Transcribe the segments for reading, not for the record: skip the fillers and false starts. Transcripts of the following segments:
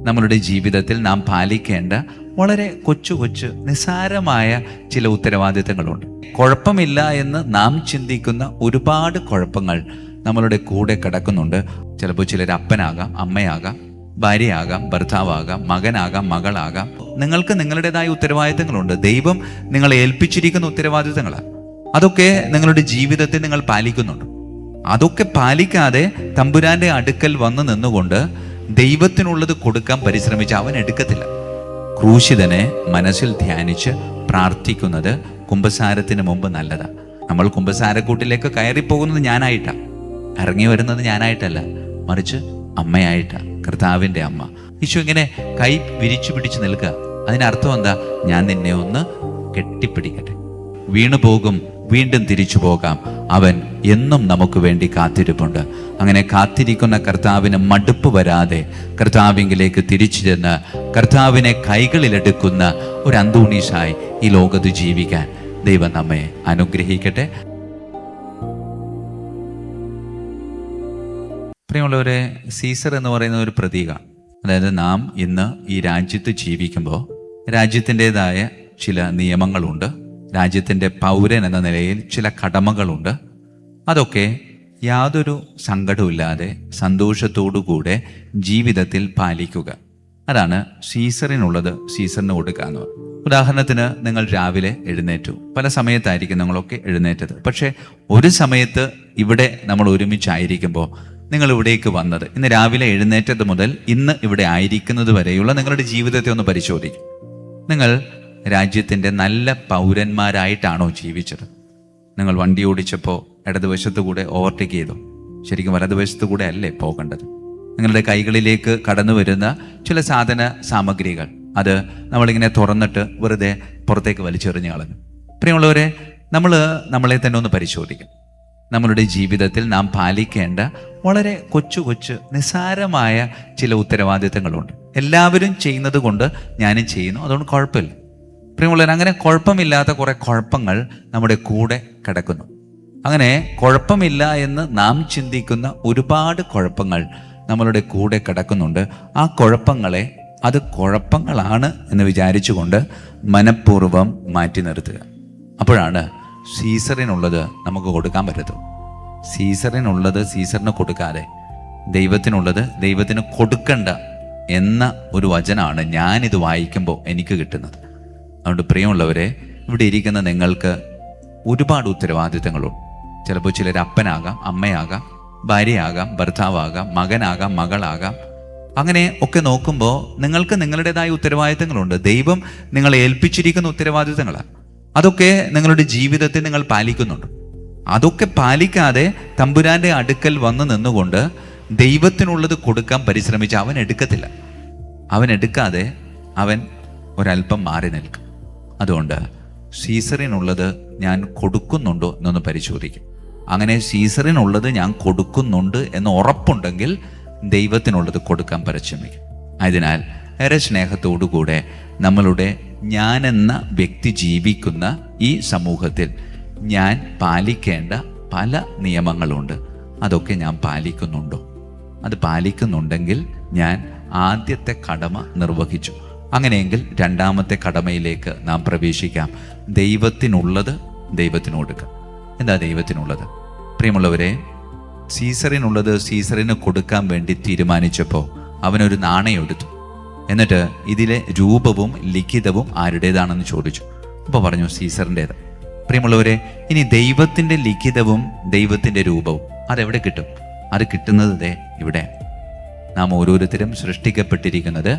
നമ്മളുടെ ജീവിതത്തിൽ നാം പാലിക്കേണ്ട വളരെ കൊച്ചു കൊച്ചു നിസ്സാരമായ ചില ഉത്തരവാദിത്തങ്ങളുണ്ട്. കുഴപ്പമില്ല എന്ന് നാം ചിന്തിക്കുന്ന ഒരുപാട് കുഴപ്പങ്ങൾ നമ്മളുടെ കൂടെ കിടക്കുന്നുണ്ട്. ചിലപ്പോൾ ചിലർ അപ്പനാകാം, അമ്മയാകാം, ഭാര്യയാകാം, ഭർത്താവാകാം, മകനാകാം, മകളാകാം. നിങ്ങൾക്ക് നിങ്ങളുടേതായ ഉത്തരവാദിത്തങ്ങളുണ്ട്. ദൈവം നിങ്ങളെ ഏൽപ്പിച്ചിരിക്കുന്ന ഉത്തരവാദിത്തങ്ങളാണ്. അതൊക്കെ നിങ്ങളുടെ ജീവിതത്തിൽ നിങ്ങൾ പാലിക്കുന്നുണ്ട്. അതൊക്കെ പാലിക്കാതെ തമ്പുരാന്റെ അടുക്കൽ വന്ന് നിന്നുകൊണ്ട് ദൈവത്തിനുള്ളത് കൊടുക്കാൻ പരിശ്രമിച്ച് അവൻ എടുക്കത്തില്ല. ക്രൂശിതനെ മനസ്സിൽ ധ്യാനിച്ച് പ്രാർത്ഥിക്കുന്നത് കുമ്പസാരത്തിന് മുമ്പ് നല്ലതാണ്. നമ്മൾ കുമ്പസാരക്കൂട്ടിലേക്ക് കയറിപ്പോകുന്നത് ഞാനായിട്ടാ, ഇറങ്ങി വരുന്നത് ഞാനായിട്ടല്ല, മറിച്ച് അമ്മയായിട്ടാ, കർത്താവിൻ്റെ അമ്മ. ഈശോ ഇങ്ങനെ കൈ വിരിച്ചു പിടിച്ച് നിൽക്കുക. അതിനർത്ഥം എന്താ? ഞാൻ നിന്നെ ഒന്ന് കെട്ടിപ്പിടിക്കട്ടെ. വീണു പോകും, വീണ്ടും തിരിച്ചു പോകാം. അവൻ എന്നും നമുക്ക് വേണ്ടി കാത്തിരിപ്പുണ്ട്. അങ്ങനെ കാത്തിരിക്കുന്ന കർത്താവിന് മടുപ്പ് വരാതെ കർത്താവിങ്കിലേക്ക് തിരിച്ചു ചെന്ന് കർത്താവിനെ കൈകളിലെടുക്കുന്ന ഒരു അന്തോണീസായി ഈ ലോകത്ത് ജീവിക്കാൻ ദൈവം നമ്മെ അനുഗ്രഹിക്കട്ടെ. പ്രിയമുള്ളവരെ, സീസർ എന്ന് പറയുന്ന ഒരു പ്രതീകമാണ്. അതായത് നാം ഇന്ന് ഈ രാജ്യത്ത് ജീവിക്കുമ്പോൾ രാജ്യത്തിൻ്റെതായ ചില നിയമങ്ങളുണ്ട്. രാജ്യത്തിൻ്റെ പൗരൻ എന്ന നിലയിൽ ചില കടമകളുണ്ട്. അതൊക്കെ യാതൊരു സങ്കടവുമില്ലാതെ സന്തോഷത്തോടുകൂടെ ജീവിതത്തിൽ പാലിക്കുക. അതാണ് സീസറിനുള്ളത് സീസറിന് കൊടുക്കുക എന്ന് പറയുന്നത്. ഉദാഹരണത്തിന്, നിങ്ങൾ രാവിലെ എഴുന്നേറ്റു. പല സമയത്തായിരിക്കും നിങ്ങളൊക്കെ എഴുന്നേറ്റത്. പക്ഷേ ഒരു സമയത്ത് ഇവിടെ നമ്മൾ ഒരുമിച്ചായിരിക്കുമ്പോൾ നിങ്ങൾ ഇവിടേക്ക് വന്നത്, ഇന്ന് രാവിലെ എഴുന്നേറ്റത് മുതൽ ഇന്ന് ഇവിടെ ആയിരിക്കുന്നത് വരെയുള്ള നിങ്ങളുടെ ജീവിതത്തെ ഒന്ന് പരിശോധിക്കും. നിങ്ങൾ രാജ്യത്തിൻ്റെ നല്ല പൗരന്മാരായിട്ടാണോ ജീവിച്ചത്? നിങ്ങൾ വണ്ടി ഓടിച്ചപ്പോൾ ഇടതുവശത്തു കൂടെ ഓവർടേക്ക് ചെയ്തു. ശരിക്കും വലതുവശത്തു കൂടെ അല്ലേ പോകേണ്ടത്? നിങ്ങളുടെ കൈകളിലേക്ക് കടന്നു വരുന്ന ചില സാധന സാമഗ്രികൾ, അത് നമ്മളിങ്ങനെ തുറന്നിട്ട് വെറുതെ പുറത്തേക്ക് വലിച്ചെറിഞ്ഞ് കളഞ്ഞു. പ്രിയമുള്ളവരെ, നമ്മളെ തന്നെ ഒന്ന് പരിശോധിക്കും. നമ്മളുടെ ജീവിതത്തിൽ നാം പാലിക്കേണ്ട വളരെ കൊച്ചു കൊച്ചു നിസ്സാരമായ ചില ഉത്തരവാദിത്തങ്ങളുണ്ട്. എല്ലാവരും ചെയ്യുന്നത് കൊണ്ട് ഞാനും ചെയ്യുന്നു, അതുകൊണ്ട് കുഴപ്പമില്ല. പ്രിയമുള്ളവർ, അങ്ങനെ കുഴപ്പമില്ലാത്ത കുറേ കുഴപ്പങ്ങൾ നമ്മുടെ കൂടെ കിടക്കുന്നു. അങ്ങനെ കുഴപ്പമില്ല എന്ന് നാം ചിന്തിക്കുന്ന ഒരുപാട് കുഴപ്പങ്ങൾ നമ്മളുടെ കൂടെ കിടക്കുന്നുണ്ട്. ആ കുഴപ്പങ്ങളെ അത് കുഴപ്പങ്ങളാണ് എന്ന് വിചാരിച്ചുകൊണ്ട് മനഃപൂർവ്വം മാറ്റി നിർത്തുക. അപ്പോഴാണ് സീസറിനുള്ളത് നമുക്ക് കൊടുക്കാൻ പറ്റത്തുള്ളൂ. സീസറിനുള്ളത് സീസറിന് കൊടുക്കാതെ ദൈവത്തിനുള്ളത് ദൈവത്തിന് കൊടുക്കണ്ട എന്ന ഒരു വചനമാണ് ഞാനിത് വായിക്കുമ്പോൾ എനിക്ക് കിട്ടുന്നത്. അതുകൊണ്ട് പ്രിയമുള്ളവരെ, ഇവിടെ ഇരിക്കുന്ന നിങ്ങൾക്ക് ഒരുപാട് ഉത്തരവാദിത്തങ്ങളുണ്ട്. ചിലപ്പോൾ ചിലർ അപ്പനാകാം, അമ്മയാകാം, ഭാര്യയാകാം, ഭർത്താവാകാം, മകനാകാം, മകളാകാം. അങ്ങനെ ഒക്കെ നോക്കുമ്പോൾ നിങ്ങൾക്ക് നിങ്ങളുടേതായ ഉത്തരവാദിത്തങ്ങളുണ്ട്. ദൈവം നിങ്ങളെ ഏൽപ്പിച്ചിരിക്കുന്ന ഉത്തരവാദിത്തങ്ങളാണ്. അതൊക്കെ നിങ്ങളുടെ ജീവിതത്തിൽ നിങ്ങൾ പാലിക്കുന്നുണ്ട്. അതൊക്കെ പാലിക്കാതെ തമ്പുരാന്റെ അടുക്കൽ വന്ന് നിന്നുകൊണ്ട് ദൈവത്തിനുള്ളത് കൊടുക്കാൻ പരിശ്രമിച്ച് അവൻ എടുക്കത്തില്ല. അവൻ എടുക്കാതെ അവൻ ഒരല്പം മാറി നിൽക്കും. അതുകൊണ്ട് സീസറിനുള്ളത് ഞാൻ കൊടുക്കുന്നുണ്ടോ എന്നൊന്ന് പരിശോധിക്കും. അങ്ങനെ സീസറിനുള്ളത് ഞാൻ കൊടുക്കുന്നുണ്ട് എന്ന് ഉറപ്പുണ്ടെങ്കിൽ ദൈവത്തിനുള്ളത് കൊടുക്കാൻ പരിശ്രമിക്കും. അതിനാൽ ഏറെ സ്നേഹത്തോടുകൂടെ നമ്മളുടെ ഞാനെന്ന വ്യക്തി ജീവിക്കുന്ന ഈ സമൂഹത്തിൽ ഞാൻ പാലിക്കേണ്ട പല നിയമങ്ങളുണ്ട്. അതൊക്കെ ഞാൻ പാലിക്കുന്നുണ്ടോ? അത് പാലിക്കുന്നുണ്ടെങ്കിൽ ഞാൻ ആദ്യത്തെ കടമ നിർവഹിച്ചു. അങ്ങനെയെങ്കിൽ രണ്ടാമത്തെ കടമയിലേക്ക് നാം പ്രവേശിക്കാം. ദൈവത്തിനുള്ളത് ദൈവത്തിന് കൊടുക്കുക. എന്താ ദൈവത്തിനുള്ളത്? പ്രിയമുള്ളവരെ, സീസറിനുള്ളത് സീസറിന് കൊടുക്കാൻ വേണ്ടി തീരുമാനിച്ചപ്പോൾ അവനൊരു നാണയം എടുത്തു. എന്നിട്ട് ഇതിലെ രൂപവും ലിഖിതവും ആരുടേതാണെന്ന് ചോദിച്ചു. അപ്പോൾ പറഞ്ഞു സീസറിൻ്റേത്. പ്രിയമുള്ളവരെ, ഇനി ദൈവത്തിൻ്റെ ലിഖിതവും ദൈവത്തിൻ്റെ രൂപവും അതെവിടെ കിട്ടും? അത് കിട്ടുന്നത് ഇവിടെ. നാം ഓരോരുത്തരും സൃഷ്ടിക്കപ്പെട്ടിരിക്കുന്നത്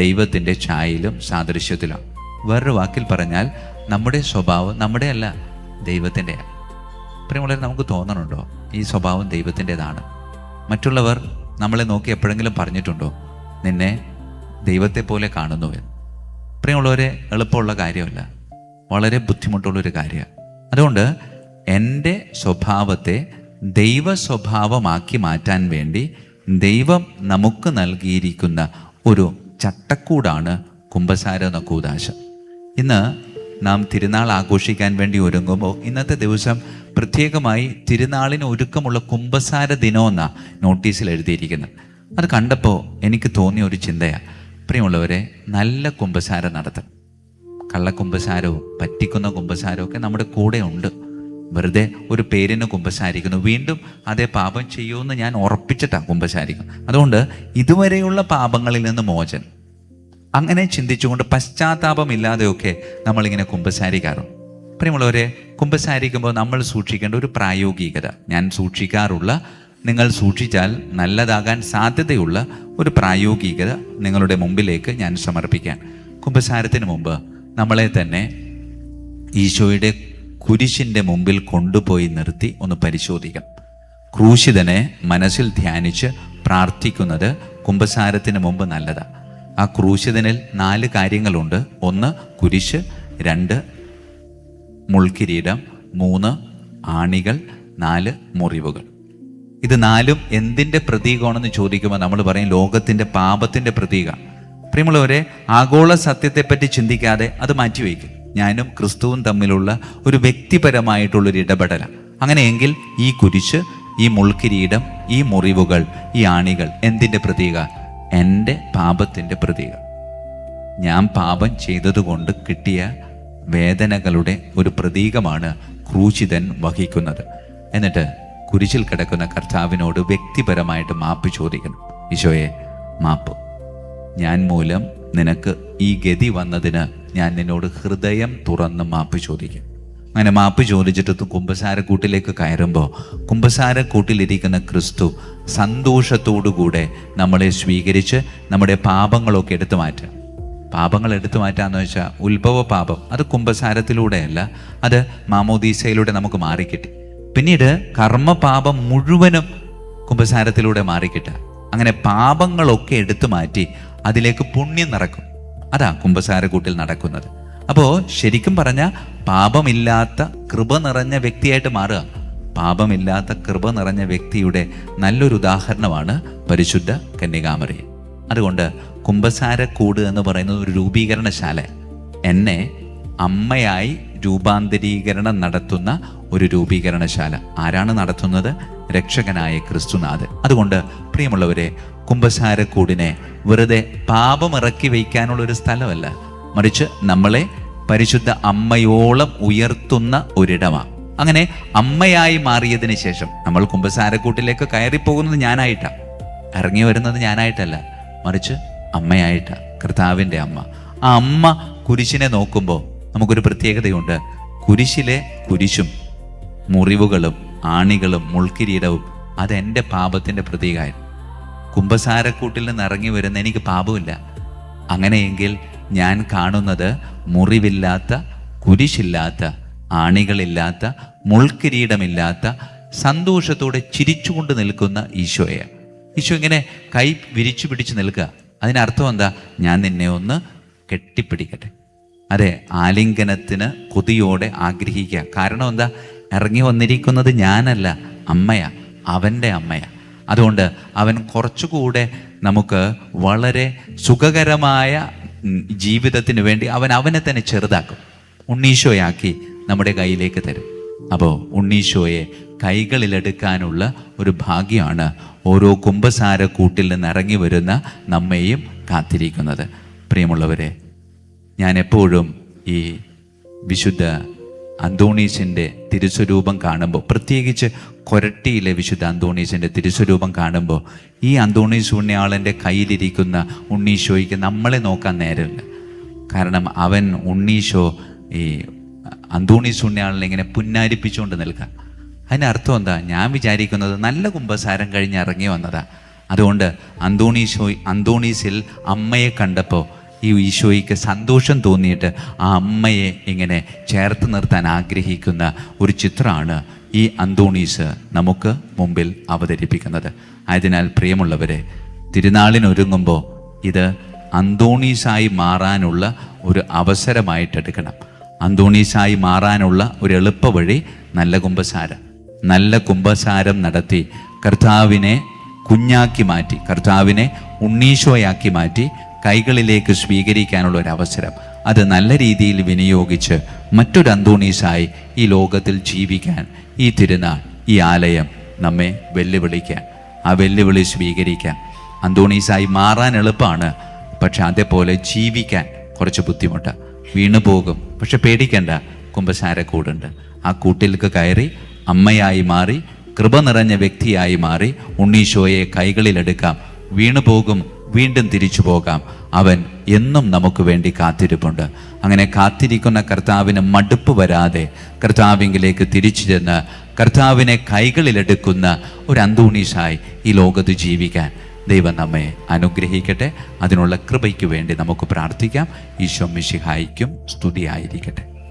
ദൈവത്തിൻ്റെ ഛായയിലും സാദൃശ്യത്തിലാണ്. വേറൊരു വാക്കിൽ പറഞ്ഞാൽ നമ്മുടെ സ്വഭാവം നമ്മുടെ അല്ല, ദൈവത്തിൻ്റെയാണ്. പ്രിയമുള്ളവർ, നമുക്ക് തോന്നണുണ്ടോ ഈ സ്വഭാവം ദൈവത്തിൻ്റെതാണ്? മറ്റുള്ളവർ നമ്മളെ നോക്കി എപ്പോഴെങ്കിലും പറഞ്ഞിട്ടുണ്ടോ നിന്നെ ദൈവത്തെ പോലെ കാണുന്നു എന്ന്? പ്രിയമുള്ളവരെ, എളുപ്പമുള്ള കാര്യമല്ല, വളരെ ബുദ്ധിമുട്ടുള്ളൊരു കാര്യമാണ്. അതുകൊണ്ട് എൻ്റെ സ്വഭാവത്തെ ദൈവ സ്വഭാവമാക്കി മാറ്റാൻ വേണ്ടി ദൈവം നമുക്ക് നൽകിയിരിക്കുന്ന ഒരു ചട്ടക്കൂടാണ് കുമ്പസാര എന്ന കൂദാശ. ഇന്ന് നാം തിരുനാൾ ആഘോഷിക്കാൻ വേണ്ടി ഒരുങ്ങുമ്പോൾ ഇന്നത്തെ ദിവസം പ്രത്യേകമായി തിരുനാളിന് ഒരുക്കമുള്ള കുമ്പസാര ദിനമെന്നാണ് നോട്ടീസിൽ എഴുതിയിരിക്കുന്നത്. അത് കണ്ടപ്പോൾ എനിക്ക് തോന്നിയ ഒരു ചിന്തയാണ്, പ്രിയമുള്ളവരെ, നല്ല കുമ്പസാരം നടത്തണം. കള്ളക്കുമ്പസാരവും പറ്റിക്കുന്ന കുമ്പസാരവും ഒക്കെ നമ്മുടെ കൂടെ ഉണ്ട്. വെറുതെ ഒരു പേരിന് കുമ്പസാരിക്കുന്നു, വീണ്ടും അതേ പാപം ചെയ്യുമെന്ന് ഞാൻ ഉറപ്പിച്ചിട്ടാണ് കുമ്പസാരിക്കുന്നത്. അതുകൊണ്ട് ഇതുവരെയുള്ള പാപങ്ങളിൽ നിന്ന് മോചനം, അങ്ങനെ ചിന്തിച്ചുകൊണ്ട് പശ്ചാത്താപമില്ലാതെയൊക്കെ നമ്മളിങ്ങനെ കുമ്പസാരിക്കാറുണ്ട്. പ്രിയമുള്ളവരെ, കുമ്പസാരിക്കുമ്പോൾ നമ്മൾ സൂക്ഷിക്കേണ്ട ഒരു പ്രായോഗികത, ഞാൻ സൂക്ഷിക്കാറുള്ള, നിങ്ങൾ സൂക്ഷിച്ചാൽ നല്ലതാകാൻ സാധ്യതയുള്ള ഒരു പ്രായോഗികത നിങ്ങളുടെ മുമ്പിലേക്ക് ഞാൻ സമർപ്പിക്കാൻ. കുമ്പസാരത്തിന് മുമ്പ് നമ്മളെ തന്നെ ഈശോയുടെ കുരിശിൻ്റെ മുമ്പിൽ കൊണ്ടുപോയി നിർത്തി ഒന്ന് പരിശോധിക്കണം. ക്രൂശിതനെ മനസ്സിൽ ധ്യാനിച്ച് പ്രാർത്ഥിക്കുന്നത് കുമ്പസാരത്തിന് മുമ്പ് നല്ലതാണ്. ആ ക്രൂശിതനിൽ 4 കാര്യങ്ങളുണ്ട്. 1 കുരിശ്, 2 മുൾക്കിരീടം, 3 ആണികൾ, 4 മുറിവുകൾ. ഇത് 4ഉം എന്തിൻ്റെ പ്രതീകമാണെന്ന് ചോദിക്കുമ്പോൾ നമ്മൾ പറയും ലോകത്തിൻ്റെ പാപത്തിൻ്റെ പ്രതീകമാണ്. പ്രിയമുള്ളവരെ, ആഗോള സത്യത്തെപ്പറ്റി ചിന്തിക്കാതെ അത് മാറ്റിവെക്കും. ഞാനും ക്രിസ്തുവും തമ്മിലുള്ള ഒരു വ്യക്തിപരമായിട്ടുള്ളൊരു ഇടപെടലാണ്. അങ്ങനെയെങ്കിൽ ഈ കുരിശ്, ഈ മുൾക്കിരീടം, ഈ മുറിവുകൾ, ഈ ആണികൾ എന്തിൻ്റെ പ്രതീക? എൻ്റെ പാപത്തിൻ്റെ പ്രതീക. ഞാൻ പാപം ചെയ്തതുകൊണ്ട് കിട്ടിയ വേദനകളുടെ ഒരു പ്രതീകമാണ് ക്രൂശിതൻ വഹിക്കുന്നത്. എന്നിട്ട് കുരിശിൽ കിടക്കുന്ന കർത്താവിനോട് വ്യക്തിപരമായിട്ട് മാപ്പ് ചോദിക്കണം. ഈശോയെ, മാപ്പ്, ഞാൻ മൂലം നിനക്ക് ഈ ഗതി വന്നതിന് ഞാൻ നിന്നോട് ഹൃദയം തുറന്ന് മാപ്പ് ചോദിക്കും. അങ്ങനെ മാപ്പ് ചോദിച്ചിട്ട് കുമ്പസാരക്കൂട്ടിലേക്ക് കയറുമ്പോൾ കുമ്പസാരക്കൂട്ടിലിരിക്കുന്ന ക്രിസ്തു സന്തോഷത്തോടുകൂടെ നമ്മളെ സ്വീകരിച്ച് നമ്മുടെ പാപങ്ങളൊക്കെ എടുത്തു മാറ്റുക. പാപങ്ങൾ എടുത്തു മാറ്റാന്ന് വെച്ചാൽ ഉത്ഭവ പാപം അത് കുമ്പസാരത്തിലൂടെയല്ല, അത് മാമോദീസയിലൂടെ നമുക്ക് മാറിക്കിട്ടി. പിന്നീട് കർമ്മപാപം മുഴുവനും കുമ്പസാരത്തിലൂടെ മാറിക്കിട്ടുക. അങ്ങനെ പാപങ്ങളൊക്കെ എടുത്തു മാറ്റി അതിലേക്ക് പുണ്യം നിറക്കും. അതാ കുമ്പസാരക്കൂട്ടിൽ നടക്കുന്നത്. അപ്പോൾ ശരിക്കും പറഞ്ഞാൽ പാപമില്ലാത്ത കൃപ നിറഞ്ഞ വ്യക്തിയായിട്ട് മാറുക. പാപമില്ലാത്ത കൃപ നിറഞ്ഞ വ്യക്തിയുടെ നല്ലൊരു ഉദാഹരണമാണ് പരിശുദ്ധ കന്യകാമറിയം. അതുകൊണ്ട് കുമ്പസാരക്കൂട് എന്ന് പറയുന്നത് ഒരു രൂപീകരണശാല, എന്നെ അമ്മയായി രൂപാന്തരീകരണം നടത്തുന്ന ഒരു രൂപീകരണശാല. ആരാണ് നടത്തുന്നത്? രക്ഷകനായ ക്രിസ്തുനാഥൻ. അതുകൊണ്ട് പ്രിയമുള്ളവരെ, കുമ്പസാരക്കൂടിനെ വെറുതെ പാപമിറക്കി വയ്ക്കാനുള്ളൊരു സ്ഥലമല്ല, മറിച്ച് നമ്മളെ പരിശുദ്ധ അമ്മയോളം ഉയർത്തുന്ന ഒരിടമാണ്. അങ്ങനെ അമ്മയായി മാറിയതിന് ശേഷം നമ്മൾ കുമ്പസാരക്കൂട്ടിലേക്ക് കയറിപ്പോകുന്നത് ഞാനായിട്ടാണ്, ഇറങ്ങി വരുന്നത് ഞാനായിട്ടല്ല, മറിച്ച് അമ്മയായിട്ടാണ്, കർത്താവിൻ്റെ അമ്മ. ആ അമ്മ കുരിശിനെ നോക്കുമ്പോൾ നമുക്കൊരു പ്രത്യേകതയുണ്ട്. കുരിശിലെ കുരിശും മുറിവുകളും ആണികളും മുൾക്കിരീടവും അതെൻ്റെ പാപത്തിൻ്റെ പ്രതീകമായിരുന്നു. കുമ്പസാരക്കൂട്ടിൽ നിന്ന് ഇറങ്ങി വരുന്ന എനിക്ക് പാപമില്ല. അങ്ങനെയെങ്കിൽ ഞാൻ കാണുന്നത് മുറിവില്ലാത്ത, കുരിശില്ലാത്ത, ആണികളില്ലാത്ത, മുൾക്കിരീടമില്ലാത്ത, സന്തോഷത്തോടെ ചിരിച്ചുകൊണ്ട് നിൽക്കുന്ന ഈശോയെ. ഈശോ ഇങ്ങനെ കൈ വിരിച്ചു പിടിച്ച് നിൽക്കുക. അതിനർത്ഥം എന്താ? ഞാൻ നിന്നെ ഒന്ന് കെട്ടിപ്പിടിക്കട്ടെ. അതെ, ആലിംഗനത്തിന് കൊതിയോടെ ആഗ്രഹിക്കുക. കാരണം എന്താ? ഇറങ്ങി വന്നിരിക്കുന്നത് ഞാനല്ല, അമ്മയാ, അവൻ്റെ അമ്മയാ. അതുകൊണ്ട് അവൻ കുറച്ചുകൂടെ നമുക്ക് വളരെ സുഖകരമായ ജീവിതത്തിന് വേണ്ടി അവനെ തന്നെ ചെറുതാക്കും, ഉണ്ണീശോയാക്കി നമ്മുടെ കയ്യിലേക്ക് തരും. അപ്പോൾ ഉണ്ണീശോയെ കൈകളിലെടുക്കാനുള്ള ഒരു ഭാഗ്യമാണ് ഓരോ കുമ്പസാരക്കൂട്ടിൽ നിന്ന് ഇറങ്ങി വരുന്ന നമ്മെയും കാത്തിരിക്കുന്നത്. പ്രിയമുള്ളവരെ, ഞാൻ എപ്പോഴും ഈ വിശുദ്ധ അന്തോണീസിൻ്റെ തിരുസ്വരൂപം കാണുമ്പോൾ, പ്രത്യേകിച്ച് കൊരട്ടിയിലെ വിശുദ്ധ അന്തോണീസിൻ്റെ തിരുസ്വരൂപം കാണുമ്പോൾ, ഈ അന്തോണീസ് പുണ്യാളൻ്റെ കയ്യിലിരിക്കുന്ന ഉണ്ണീശോയ്ക്ക് നമ്മളെ നോക്കാൻ നേരമില്ല. കാരണം അവൻ ഉണ്ണീശോ ഈ അന്തോണീസ് പുണ്യാളനെ ഇങ്ങനെ പുന്നാരിപ്പിച്ചുകൊണ്ട് നിൽക്കുക. അതിനർത്ഥം എന്താ? ഞാൻ വിചാരിക്കുന്നത് നല്ല കുമ്പസാരം കഴിഞ്ഞ് ഇറങ്ങി വന്നതാ. അതുകൊണ്ട് അന്തോണീസിൽ അമ്മയെ കണ്ടപ്പോൾ ഈ ഈശോയ്ക്ക് സന്തോഷം തോന്നിയിട്ട് ആ അമ്മയെ ഇങ്ങനെ ചേർത്ത് നിർത്താൻ ആഗ്രഹിക്കുന്ന ഒരു ചിത്രമാണ് ഈ അന്തോണീസ് നമുക്ക് മുമ്പിൽ അവതരിപ്പിക്കുന്നത്. ആയതിനാൽ പ്രിയമുള്ളവരെ, തിരുനാളിനൊരുങ്ങുമ്പോൾ ഇത് അന്തോണീസായി മാറാനുള്ള ഒരു അവസരമായിട്ടെടുക്കണം. അന്തോണീസായി മാറാനുള്ള ഒരു എളുപ്പ വഴി നല്ല കുമ്പസാരം. നല്ല കുമ്പസാരം നടത്തി കർത്താവിനെ കുഞ്ഞാക്കി മാറ്റി, കർത്താവിനെ ഉണ്ണീശോയാക്കി മാറ്റി കൈകളിലേക്ക് സ്വീകരിക്കാനുള്ള ഒരു അവസരം, അത് നല്ല രീതിയിൽ വിനിയോഗിച്ച് മറ്റൊരു അന്തോണീസായി ഈ ലോകത്തിൽ ജീവിക്കാൻ ഈ തിരുനാൾ, ഈ ആലയം നമ്മെ വെല്ലുവിളിക്കാൻ, ആ വെല്ലുവിളി സ്വീകരിക്കാൻ. അന്തോണീസായി മാറാൻ എളുപ്പമാണ്, പക്ഷെ അതേപോലെ ജീവിക്കാൻ കുറച്ച് ബുദ്ധിമുട്ട്, വീണു പോകും. പക്ഷെ പേടിക്കേണ്ട, കുമ്പസാരക്കൂടുണ്ട്. ആ കൂട്ടിലേക്ക് കയറി അമ്മയായി മാറി, കൃപ നിറഞ്ഞ വ്യക്തിയായി മാറി ഉണ്ണീശോയെ കൈകളിലെടുക്കാം. വീണു പോകും, വീണ്ടും തിരിച്ചു പോകാം. അവൻ എന്നും നമുക്ക് വേണ്ടി കാത്തിരിപ്പുണ്ട്. അങ്ങനെ കാത്തിരിക്കുന്ന കർത്താവിന് മടുപ്പ് വരാതെ കർത്താവിങ്കിലേക്ക് തിരിച്ചു ചെന്ന് കർത്താവിനെ കൈകളിലെടുക്കുന്ന ഒരു അന്തോണീസായി ഈ ലോകത്ത് ജീവിക്കാൻ ദൈവം നമ്മെ അനുഗ്രഹിക്കട്ടെ. അതിനുള്ള കൃപയ്ക്ക് വേണ്ടി നമുക്ക് പ്രാർത്ഥിക്കാം. ഈശോ മിശിഹായിക്കും സ്തുതിയായിരിക്കട്ടെ.